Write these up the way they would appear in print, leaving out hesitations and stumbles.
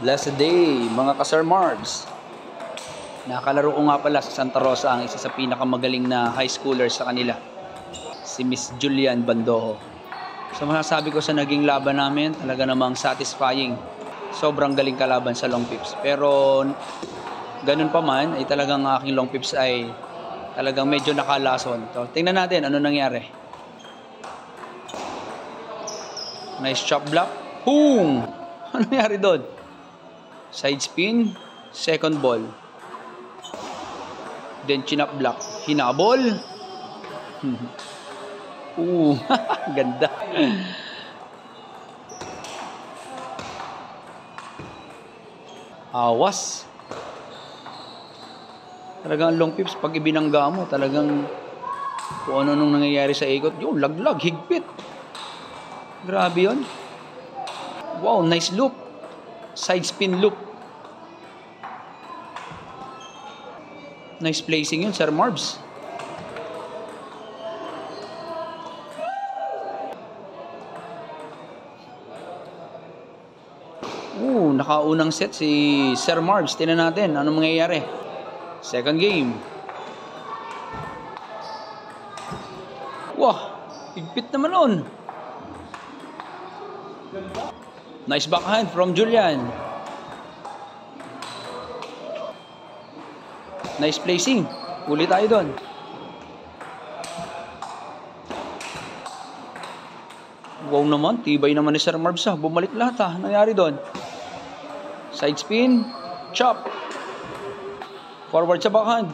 Blessed day, mga ka-Sir Marbs. Nakalaro ko nga pala sa Santa Rosa ang isa sa pinakamagaling na high schooler sa kanila, si Miss Julian Bandojo. So masasabi ko sa naging laban namin, talaga namang satisfying. Sobrang galing kalaban sa long pips. Pero ganun pa man, ay talagang aking long pips ay talagang medyo nakalason. So tingnan natin ano nangyari. Nice chop block. Boom! Ano nangyari doon? Side spin, second ball. Then chin up block. Hinabol. Ganda. Awas. Talagang long pips pag ibinangga mo, talagang kung ano nung nangyayari sa ikot, yun, laglag, higpit. Grabe yun. Wow, nice loop. Side spin loop. Nice placing yun, Sir Marbs. Nakaunang set si Sir Marbs. Tingnan natin ano mangyayari. Second game. Wah, higpit naman nun. Nice backhand from Julian. Nice placing. Uli tayo doon. Wow naman. Tibay naman ni Sir Marbs. Bumalik lahat ha. Nangyari doon. Side spin. Chop. Forward sa backhand.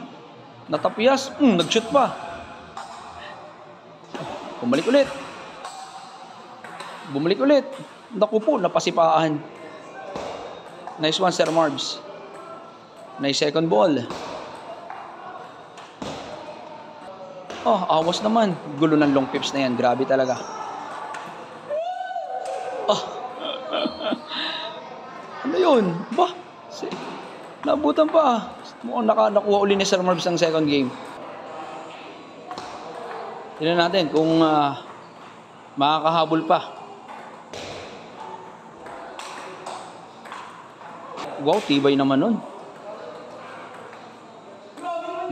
Natapyas. Nag-shoot pa. Bumalik ulit. Bumalik ulit. Naku po. Napasipaan. Nice one, Sir Marbs. Nice second ball. Awas naman. Gulo ng long pips na yan. Grabe talaga. Ano yun? Ba? Nabutan pa. Mukhang nakuha uli ni Sir Marbs ang second game. Tignan natin kung makakahabol pa. Wow, tibay naman nun.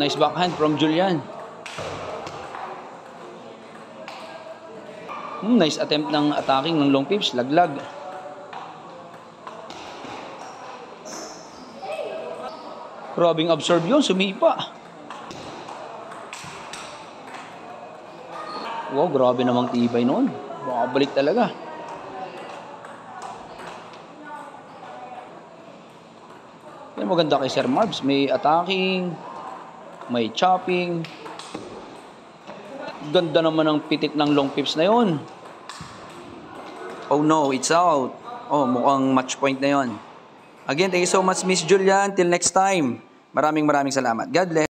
Nice backhand from Julian. Nice attempt ng attacking ng long pips. Laglag. Grabing absorb yun. Sumipa. Wow, grabe namang tibay noon. Makabalik talaga. Yan maganda kay Sir Marbs. May attacking. May chopping. Ganda naman ang pitik ng long pips na yon. Oh no, it's out. Mukhang match point na yon. Again, thank you so much, Miss Julian. Till next time. Maraming salamat. God bless.